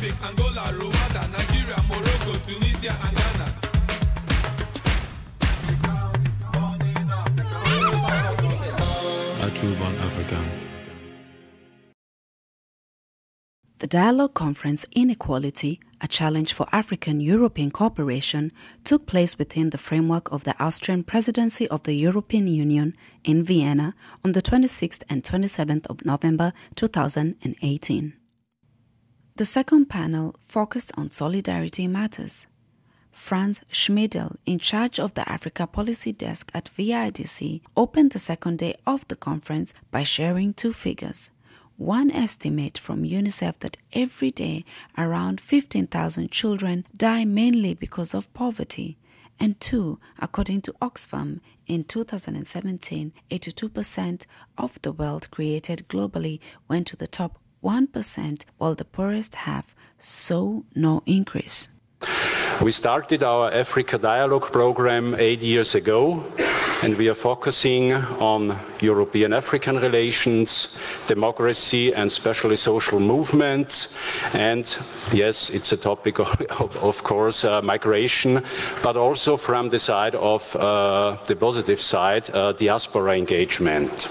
Mozambique, Angola, Rwanda, Nigeria, Morocco, Tunisia, and Ghana. A true-born African. The Dialogue Conference Inequality, a challenge for African-European cooperation, took place within the framework of the Austrian presidency of the European Union in Vienna on the 26th and 27th of November 2018. The second panel focused on solidarity matters. Franz Schmidjell, in charge of the Africa Policy Desk at VIDc, opened the second day of the conference by sharing two figures. One estimate from UNICEF that every day around 15,000 children die mainly because of poverty. And two, according to Oxfam, in 2017, 82% of the wealth created globally went to the top 1%, while the poorest half saw no increase. We started our Africa Dialogue program 8 years ago, and we are focusing on European-African relations, democracy, and especially social movements. And yes, it's a topic of course, migration, but also from the side of the positive side, diaspora engagement.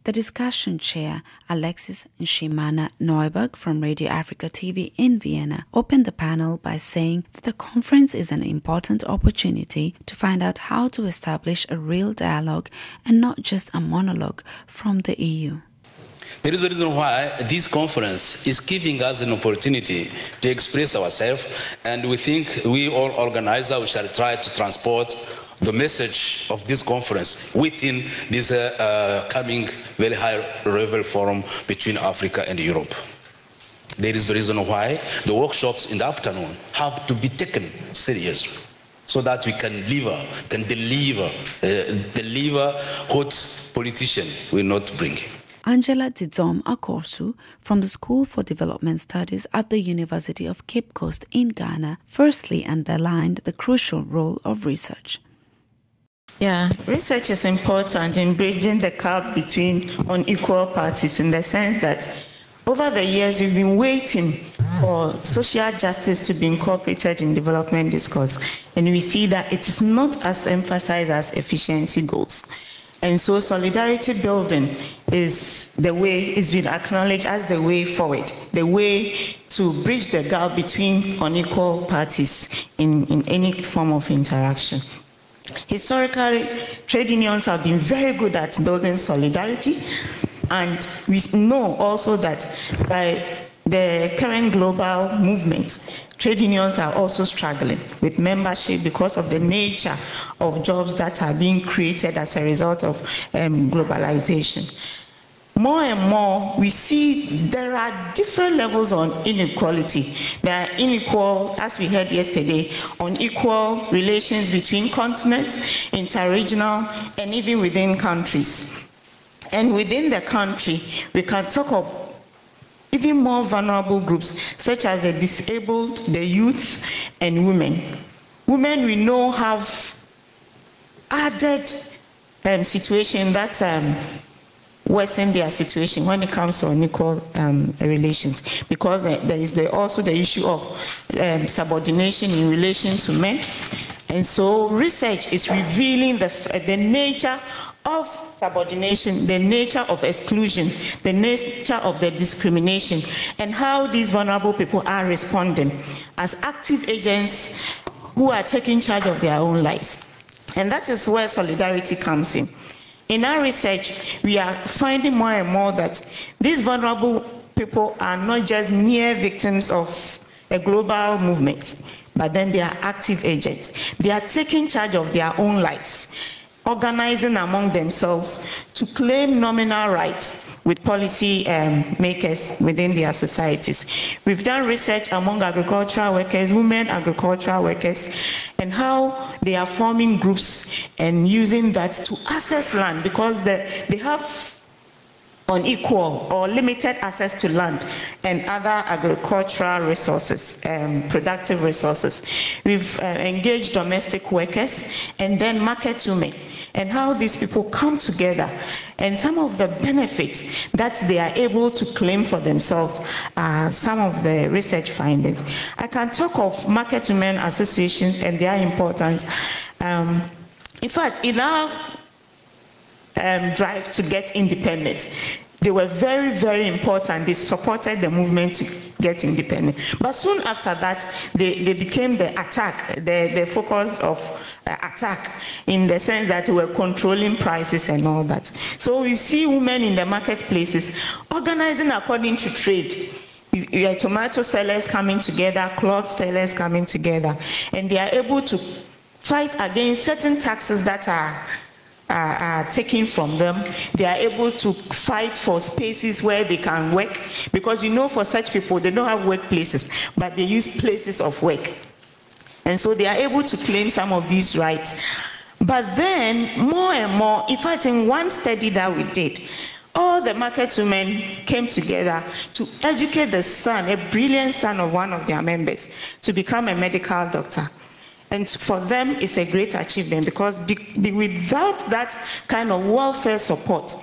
The discussion chair, Alexis Neuberg from Radio Africa TV in Vienna, opened the panel by saying that the conference is an important opportunity to find out how to establish a real dialogue and not just a monologue from the EU. There is a reason why this conference is giving us an opportunity to express ourselves, and we think we all organizers we shall try to transport the message of this conference within this coming very high-level forum between Africa and Europe. There is the reason why the workshops in the afternoon have to be taken seriously, so that we can deliver what politicians will not bring. Angela Dziedzom Akorsu from the School for Development Studies at the University of Cape Coast in Ghana firstly underlined the crucial role of research. Yeah, research is important in bridging the gap between unequal parties, in the sense that over the years we've been waiting for social justice to be incorporated in development discourse, and we see that it is not as emphasized as efficiency goals. And so solidarity building is the way, it's been acknowledged as the way forward, the way to bridge the gap between unequal parties in any form of interaction. Historically, trade unions have been very good at building solidarity, and we know also that by the current global movements, trade unions are also struggling with membership because of the nature of jobs that are being created as a result of globalization. More and more, we see there are different levels on inequality. There are unequal, as we heard yesterday, unequal relations between continents, interregional, and even within countries. And within the country, we can talk of even more vulnerable groups, such as the disabled, the youth, and women. Women, we know, have added situation that worsen their situation when it comes to unequal relations, because there is also the issue of subordination in relation to men. And so research is revealing the nature of subordination, the nature of exclusion, the nature of the discrimination, and how these vulnerable people are responding as active agents who are taking charge of their own lives. And that is where solidarity comes in. In our research, we are finding more and more that these vulnerable people are not just mere victims of a global movement, but then they are active agents. They are taking charge of their own lives, organizing among themselves to claim nominal rights with policy makers within their societies. We've done research among agricultural workers, women agricultural workers, and how they are forming groups and using that to access land, because they have unequal or limited access to land and other agricultural resources, productive resources. We've engaged domestic workers and then market women, and how these people come together and some of the benefits that they are able to claim for themselves are some of the research findings. I can talk of market women associations and their importance. In fact, in our drive to get independence, they were very, very important. They supported the movement to get independent. But soon after that, they became the attack, the focus of attack, in the sense that they were controlling prices and all that. So you see women in the marketplaces organizing according to trade. You have tomato sellers coming together, cloth sellers coming together, and they are able to fight against certain taxes that are taken from them. They are able to fight for spaces where they can work, because you know, for such people, they don't have workplaces, but they use places of work. And so they are able to claim some of these rights. But then, more and more, in fact, in one study that we did, all the market women came together to educate the son, a brilliant son of one of their members, to become a medical doctor. And for them, it's a great achievement, because without that kind of welfare support,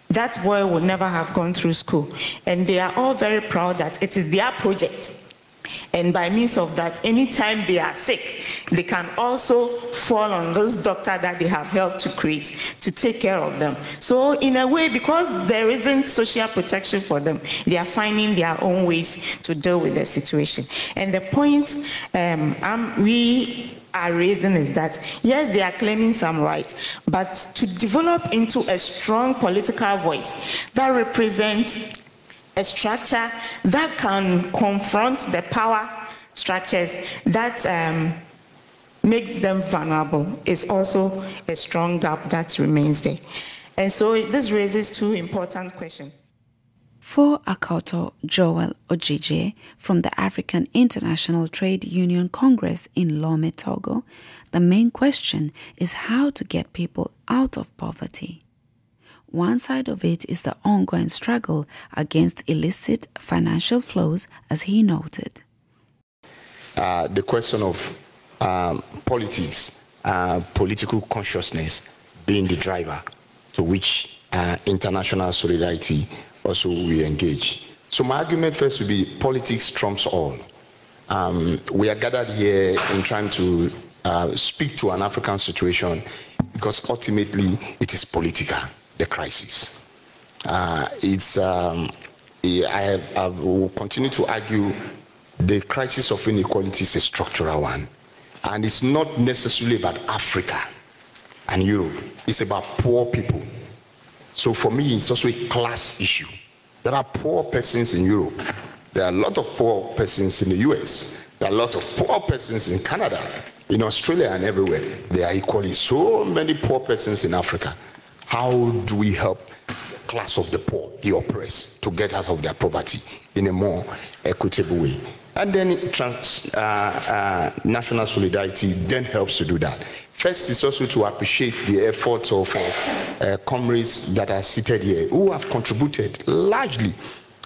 that boy would never have gone through school. And they are all very proud that it is their project. And by means of that, anytime they are sick, they can also fall on those doctors that they have helped to create to take care of them. So in a way, because there isn't social protection for them, they are finding their own ways to deal with the situation. And the point we are raising is that, yes, they are claiming some rights, but to develop into a strong political voice that represents a structure that can confront the power structures that makes them vulnerable is also a strong gap that remains there. And so this raises two important questions. For Akhator Joel Odigie from the African International Trade Union Congress in Lomé, Togo, the main question is how to get people out of poverty. One side of it is the ongoing struggle against illicit financial flows, as he noted. The question of politics, political consciousness being the driver to which international solidarity also we engage. So my argument first would be politics trumps all. We are gathered here in trying to speak to an African situation because ultimately it is political. The crisis. I will continue to argue the crisis of inequality is a structural one. And it's not necessarily about Africa and Europe. It's about poor people. So for me, it's also a class issue. There are poor persons in Europe. There are a lot of poor persons in the US. There are a lot of poor persons in Canada, in Australia, and everywhere. There are equally so many poor persons in Africa. How do we help the class of the poor, the oppressed, to get out of their poverty in a more equitable way? And then national solidarity then helps to do that. First is also to appreciate the efforts of comrades that are seated here who have contributed largely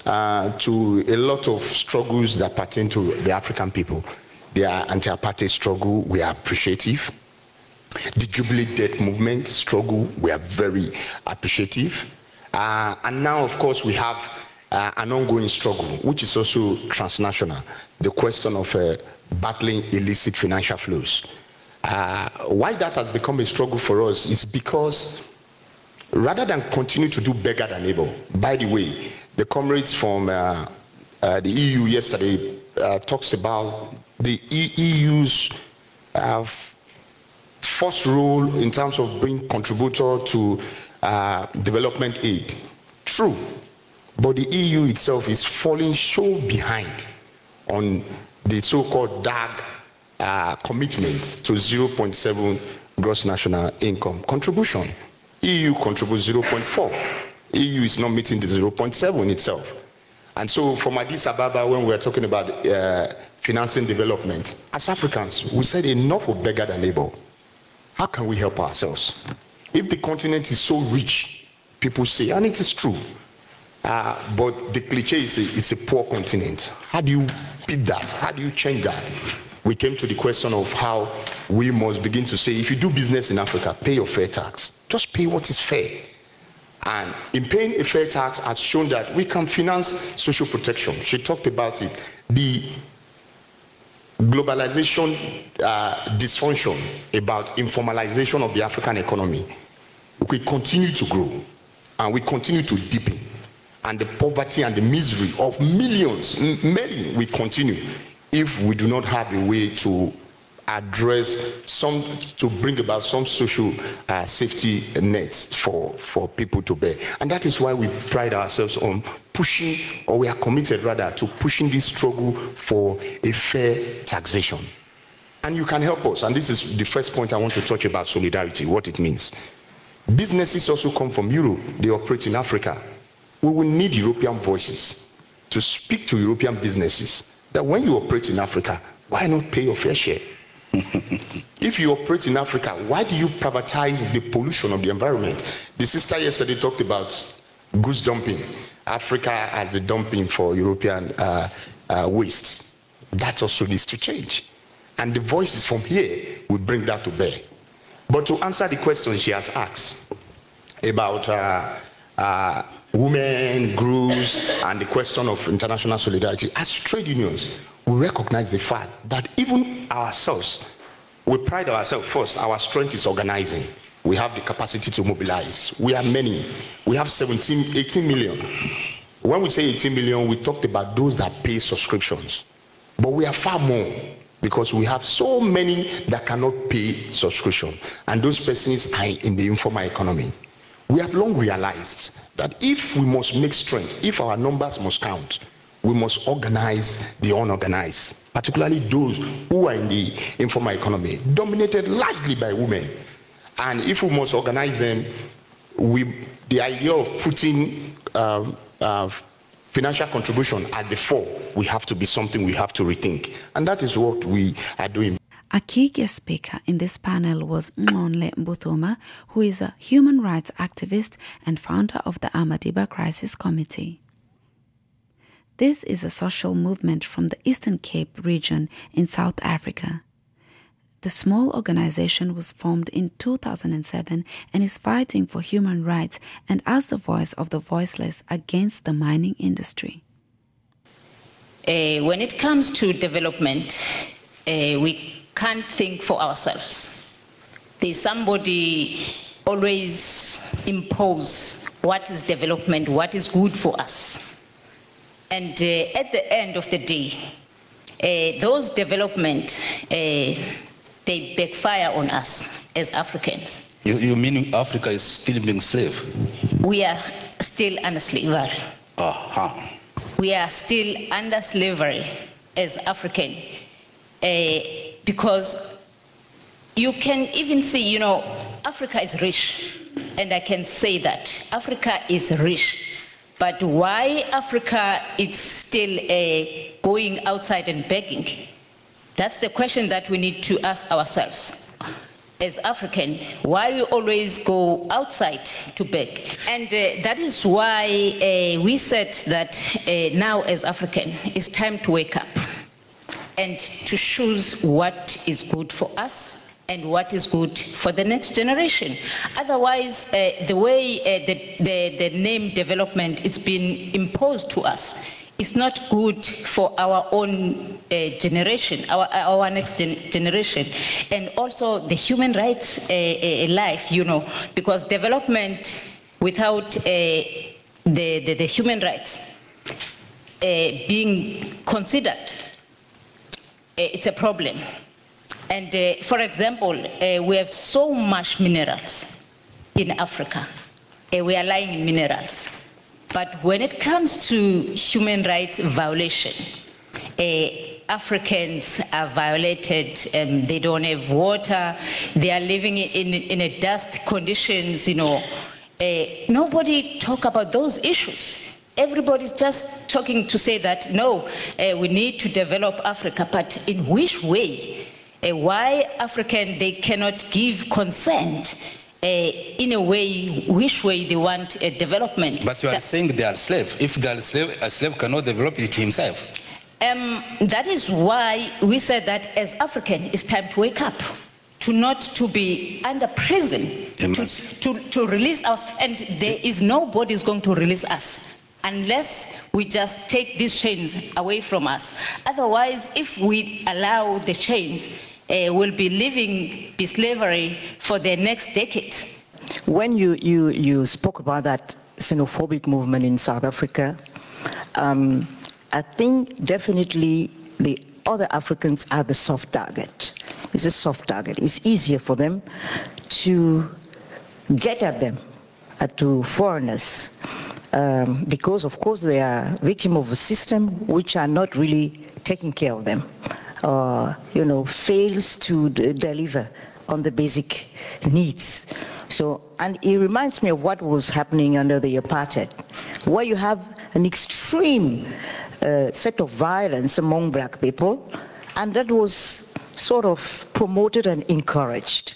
to a lot of struggles that pertain to the African people. Their anti-apartheid struggle, we are appreciative. The Jubilee Debt Movement struggle, we are very appreciative. And now, of course, we have an ongoing struggle, which is also transnational, the question of battling illicit financial flows. Why that has become a struggle for us is because rather than continue to do beggar than able, by the way, the comrades from the EU yesterday talks about the EU's first role in terms of being contributor to development aid. True, but the EU itself is falling so behind on the so-called DAG commitment to 0.7 gross national income contribution. EU contributes 0.4. EU is not meeting the 0.7 itself. And so from Addis Ababa, when we're talking about financing development, as Africans, we said enough of beggar than able. How can we help ourselves? If the continent is so rich, people say, and it is true, But the cliche is it's a poor continent. How do you beat that? How do you change that? We came to the question of how we must begin to say, if you do business in Africa, pay your fair tax. Just pay what is fair. And in paying a fair tax has shown that we can finance social protection. She talked about it. The globalization dysfunction about informalization of the African economy, we continue to grow and we continue to deepen. And the poverty and the misery of millions, many will continue if we do not have a way to address to bring about some social safety nets for people to bear. And that is why we pride ourselves on pushing, or we are committed rather, to pushing this struggle for a fair taxation. And you can help us, and this is the first point I want to touch about solidarity, what it means. Businesses also come from Europe, they operate in Africa. We will need European voices to speak to European businesses that when you operate in Africa, why not pay your fair share? If you operate in Africa, why do you privatize the pollution of the environment? The sister yesterday talked about goods dumping. Africa as the dumping for European waste. That also needs to change. And the voices from here will bring that to bear. But to answer the question she has asked about women, groups, and the question of international solidarity, as trade unions, we recognize the fact that even ourselves, we pride ourselves first, our strength is organizing. We have the capacity to mobilize. We are many. We have 18 million. When we say 18 million, we talked about those that pay subscriptions. But we are far more because we have so many that cannot pay subscription. And those persons are in the informal economy. We have long realized that if we must make strength, if our numbers must count, we must organize the unorganized, particularly those who are in the informal economy, dominated largely by women. And if we must organize them, the idea of putting financial contribution at the fore, we have to be something we have to rethink. And that is what we are doing. A key guest speaker in this panel was Nonhle Mbuthuma, who is a human rights activist and founder of the Amadiba Crisis Committee. This is a social movement from the Eastern Cape region in South Africa. The small organization was formed in 2007 and is fighting for human rights and as the voice of the voiceless against the mining industry. When it comes to development, we can't think for ourselves. There's somebody always impose what is development, what is good for us. And at the end of the day, those development, they backfire on us as Africans. You mean Africa is still being slave? We are still under slavery. Uh-huh. We are still under slavery as African. Because you can even see, you know, Africa is rich, and I can say that Africa is rich, but why Africa is still going outside and begging? That's the question that we need to ask ourselves. As African, why we always go outside to beg? And that is why we said that now as African, it's time to wake up and to choose what is good for us and what is good for the next generation. Otherwise, the way the name development is being imposed to us is not good for our own generation, our next generation, and also the human rights life, you know, because development without the human rights being considered, it's a problem. And for example, we have so much minerals in Africa. We are lying in minerals. But when it comes to human rights violation, Africans are violated. They don't have water. They are living in a dust conditions, you know. Nobody talk about those issues. Everybody's just talking to say that, no, we need to develop Africa, but in which way? Why African, they cannot give consent in a way, which way they want development. But you are saying they are slaves. If they are slaves, a slave cannot develop it himself. That is why we said that as African, it's time to wake up, to not to be under prison, to release us. And there is nobody is going to release us unless we just take these chains away from us. Otherwise, if we allow the chains, we'll be living the slavery for the next decade. When you spoke about that xenophobic movement in South Africa, I think definitely the other Africans are the soft target. It's a soft target. It's easier for them to get at them, to foreigners, because of course they are victim of a system which are not really taking care of them, fails to deliver on the basic needs. So, and it reminds me of what was happening under the apartheid, where you have an extreme set of violence among black people, and that was sort of promoted and encouraged,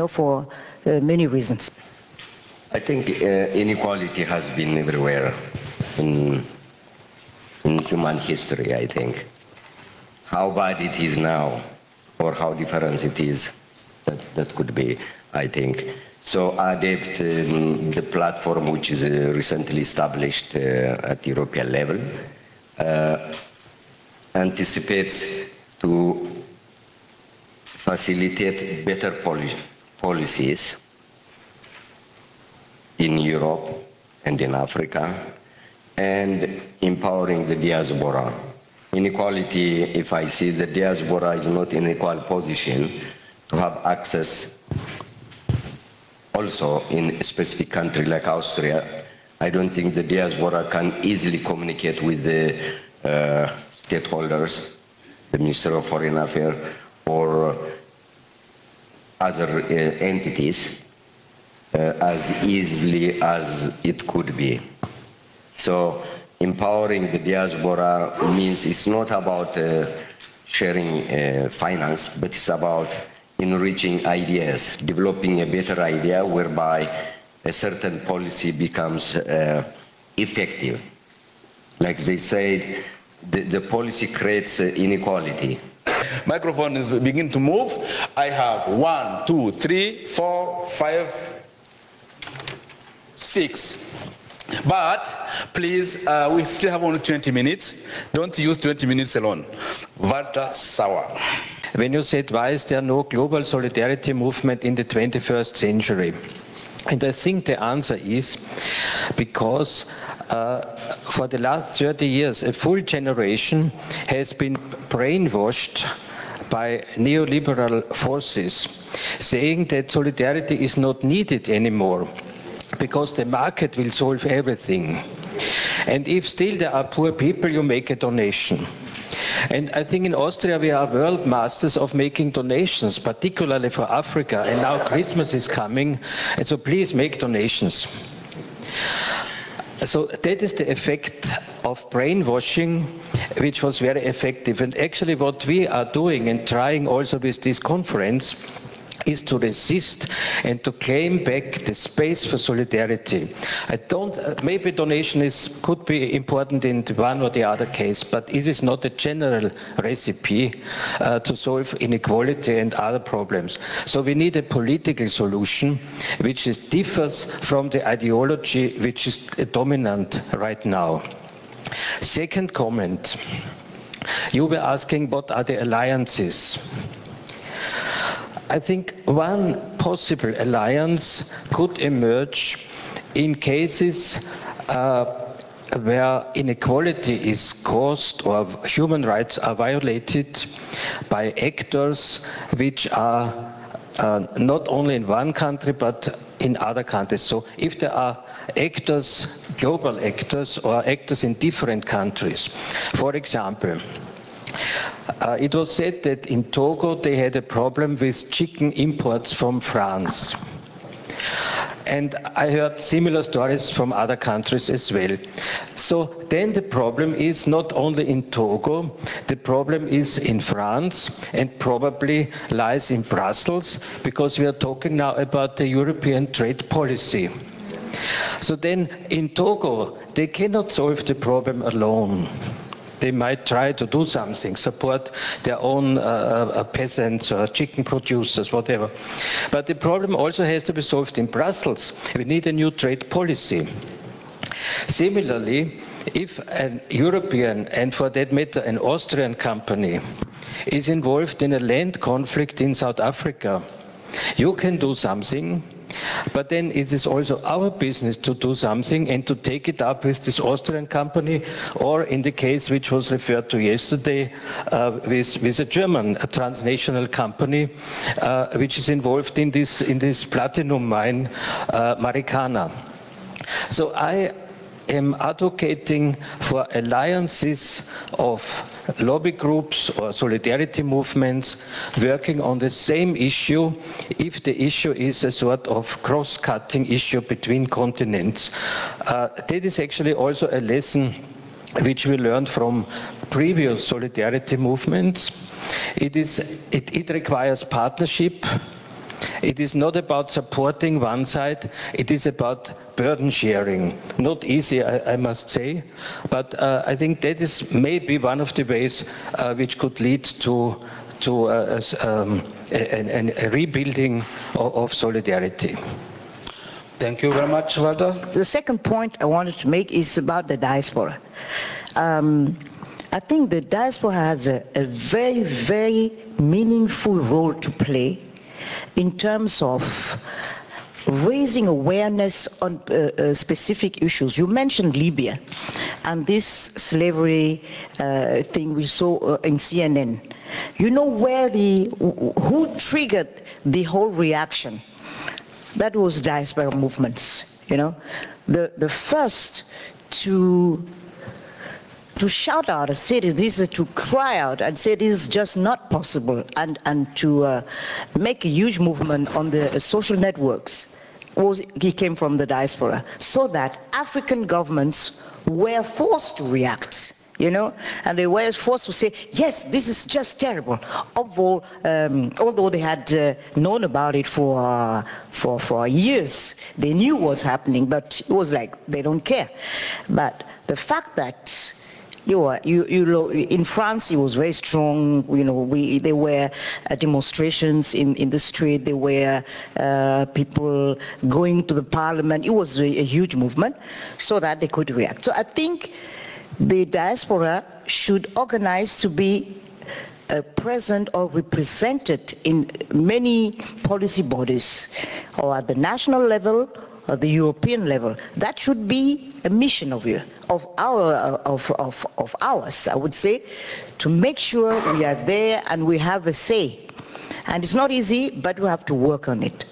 for many reasons. I think inequality has been everywhere in human history, I think. How bad it is now, or how different it is, that could be, I think. So ADEPT, the platform which is recently established at European level, anticipates to facilitate better policies in Europe and in Africa, and empowering the diaspora. Inequality, if I see the diaspora is not in equal position to have access also in a specific country like Austria, I don't think the diaspora can easily communicate with the stakeholders, the Minister of Foreign Affairs, or other entities as easily as it could be. So empowering the diaspora means it's not about sharing finance, but it's about enriching ideas, developing a better idea whereby a certain policy becomes effective. Like they said, the policy creates inequality. Microphone is beginning to move. I have 1, 2, 3, 4, 5, 6. But please, we still have only 20 minutes. Don't use 20 minutes alone. Walter Sauer. When you said, why is there no global solidarity movement in the 21st century? And I think the answer is because for the last 30 years, a full generation has been brainwashed by neoliberal forces, saying that solidarity is not needed anymore because the market will solve everything. And if still there are poor people, you make a donation. And I think in Austria we are world masters of making donations, particularly for Africa. And now Christmas is coming, and so please make donations. So that is the effect of brainwashing, which was very effective. And actually what we are doing and trying also with this conference is to resist and to claim back the space for solidarity. Maybe donation could be important in one or the other case, but it is not a general recipe to solve inequality and other problems. So we need a political solution which differs from the ideology which is dominant right now. Second comment, you were asking what are the alliances. I think one possible alliance could emerge in cases where inequality is caused or human rights are violated by actors which are not only in one country but in other countries. So if there are actors, global actors, or actors in different countries, for example, it was said that in Togo they had a problem with chicken imports from France. And I heard similar stories from other countries as well. So then the problem is not only in Togo, the problem is in France and probably lies in Brussels, because we are talking now about the European trade policy. So then in Togo, they cannot solve the problem alone. They might try to do something, support their own peasants or chicken producers, whatever. But the problem also has to be solved in Brussels. We need a new trade policy. Similarly, if a European, and for that matter an Austrian company, is involved in a land conflict in South Africa, you can do something, but then it is also our business to do something and to take it up with this Austrian company, or in the case which was referred to yesterday, with a German, a transnational company, which is involved in this platinum mine, Marikana. So I am advocating for alliances of lobby groups or solidarity movements working on the same issue, if the issue is a sort of cross-cutting issue between continents. That is actually also a lesson which we learned from previous solidarity movements. It requires partnership. It is not about supporting one side, it is about burden sharing. Not easy, I must say, but I think that is maybe one of the ways which could lead to a rebuilding of solidarity. Thank you very much, Walter. The second point I wanted to make is about the diaspora. I think the diaspora has a very, very meaningful role to play in terms of raising awareness on specific issues. You mentioned Libya and this slavery thing we saw in CNN. You know who triggered the whole reaction? That was diaspora movements, you know. The first to shout out and say this, to cry out and say this is just not possible, and to make a huge movement on the social networks, he came from the diaspora, so that African governments were forced to react, you know, and they were forced to say, yes, this is just terrible. Although they had known about it for years, they knew what was happening, but it was like they don't care. But the fact that in France, it was very strong. You know, there were demonstrations in the street. There were people going to the parliament. It was a huge movement, so that they could react. So I think the diaspora should organize to be present or represented in many policy bodies, or at the national level, or the European level. That should be a mission of ours, I would say, to make sure we are there and we have a say. And it's not easy, but we have to work on it.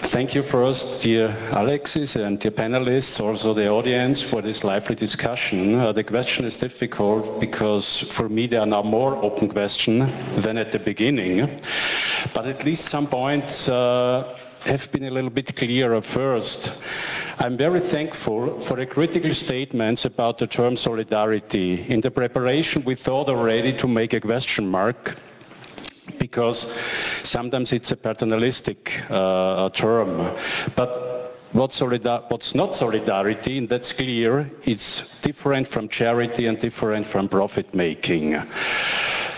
Thank you first, dear Alexis, and dear panelists, also the audience, for this lively discussion. The question is difficult because for me there are now more open questions than at the beginning, but at least some points have been a little bit clearer. First, I'm very thankful for the critical statements about the term solidarity. In the preparation we thought already to make a question mark, because sometimes it's a paternalistic term. But what's not solidarity, and that's clear, it's different from charity and different from profit making.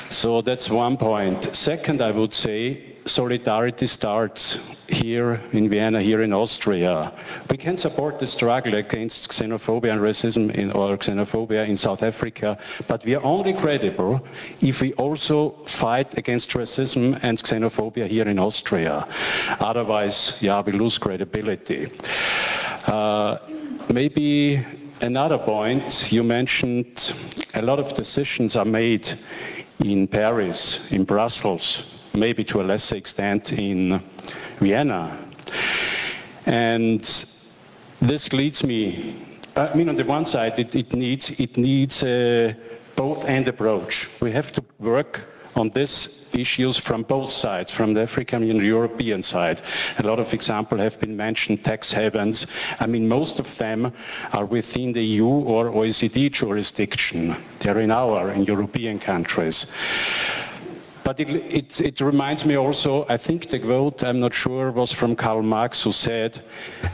So that's one point. Second, I would say solidarity starts here in Vienna, here in Austria. We can support the struggle against xenophobia and racism or xenophobia in South Africa, but we are only credible if we also fight against racism and xenophobia here in Austria. Otherwise, yeah, we lose credibility. Maybe another point, you mentioned a lot of decisions are made in Paris, in Brussels, maybe to a lesser extent in Vienna. And this leads me, I mean, on the one side, it needs a both-and approach. We have to work on these issues from both sides, from the African and European side. A lot of examples have been mentioned, tax havens. I mean, most of them are within the EU or OECD jurisdiction. They're in European countries. But it reminds me also, I think the quote, I'm not sure, was from Karl Marx, who said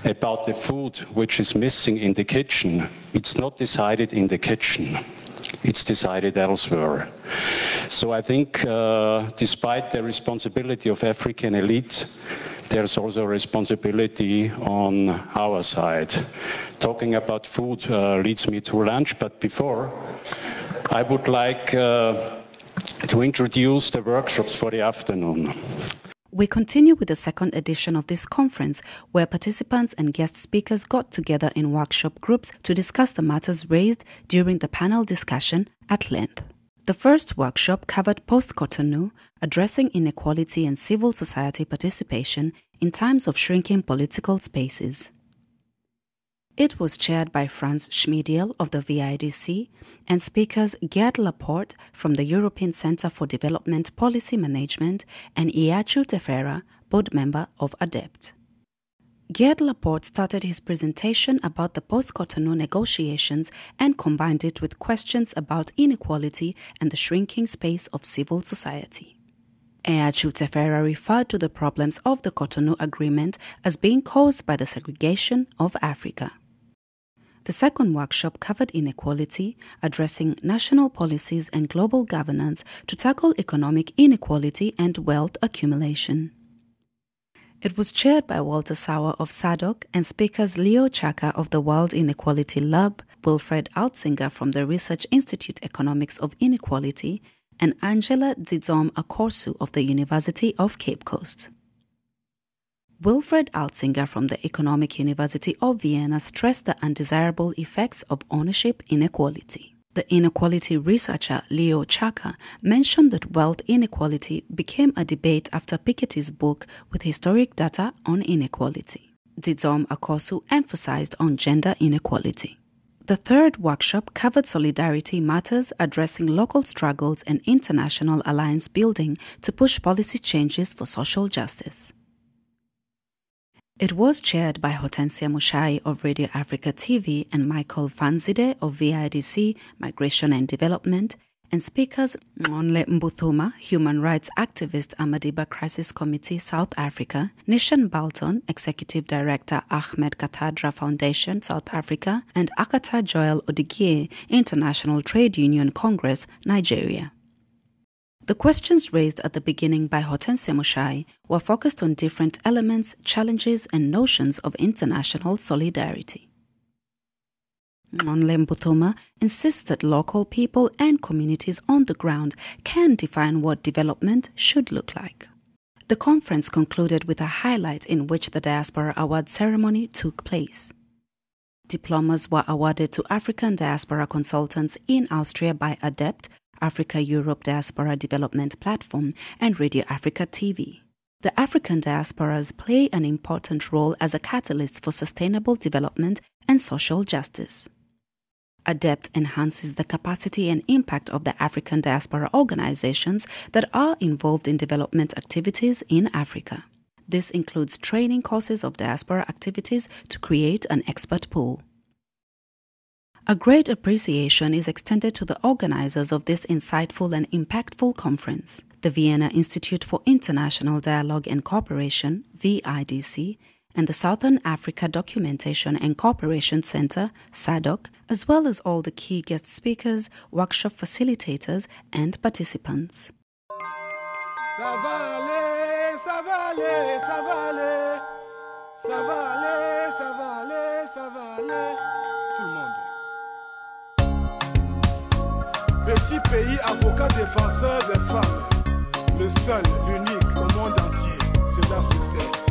about the food which is missing in the kitchen, it's not decided in the kitchen, it's decided elsewhere. So I think despite the responsibility of African elite, there's also a responsibility on our side. Talking about food leads me to lunch, but before, I would like to introduce the workshops for the afternoon. We continue with the second edition of this conference, where participants and guest speakers got together in workshop groups to discuss the matters raised during the panel discussion at length. The first workshop covered post-Cotonou, addressing inequality and civil society participation in times of shrinking political spaces. It was chaired by Franz Schmidjell of the VIDc and speakers Geert Laporte from the European Centre for Development Policy Management and Eyachew Tefera, board member of ADEPT. Geert Laporte started his presentation about the post-Cotonou negotiations and combined it with questions about inequality and the shrinking space of civil society. Eyachew Tefera referred to the problems of the Cotonou Agreement as being caused by the segregation of Africa. The second workshop covered inequality, addressing national policies and global governance to tackle economic inequality and wealth accumulation. It was chaired by Walter Sauer of SADC and speakers Leo Chaka of the World Inequality Lab, Wilfred Altzinger from the Research Institute Economics of Inequality, and Angela Dziedzom Akorsu of the University of Cape Coast. Wilfred Altzinger from the Economic University of Vienna stressed the undesirable effects of ownership inequality. The inequality researcher Leo Chaka mentioned that wealth inequality became a debate after Piketty's book with historic data on inequality. Dziedzom Akorsu emphasized on gender inequality. The third workshop covered solidarity matters, addressing local struggles and international alliance building to push policy changes for social justice. It was chaired by Hortensia Mushai of Radio Africa TV and Michael Vanzide of VIDc, Migration and Development, and speakers Nonhle Mbuthuma, human rights activist, Amadiba Crisis Committee, South Africa, Nishan Balton, Executive Director, Ahmed Katadra Foundation, South Africa, and Akhator Joel Odigie, International Trade Union Congress, Nigeria. The questions raised at the beginning by Hortensia Mushai were focused on different elements, challenges, and notions of international solidarity. Nonhle Mbuthuma insists that local people and communities on the ground can define what development should look like. The conference concluded with a highlight in which the Diaspora Award ceremony took place. Diplomas were awarded to African diaspora consultants in Austria by ADEPT, Africa-Europe Diaspora Development Platform, and Radio Africa TV. The African diasporas play an important role as a catalyst for sustainable development and social justice. ADEPT enhances the capacity and impact of the African diaspora organizations that are involved in development activities in Africa. This includes training courses of diaspora activities to create an expert pool. A great appreciation is extended to the organizers of this insightful and impactful conference, the Vienna Institute for International Dialogue and Cooperation, VIDc, and the Southern Africa Documentation and Cooperation Center, SADC, as well as all the key guest speakers, workshop facilitators, and participants. Ça va aller, ça va aller, ça va aller. Ça va aller, ça va aller, ça va aller. Tout le monde. Petit pays, avocat défenseur des femmes. Le seul, l'unique au monde entier. Cela succède.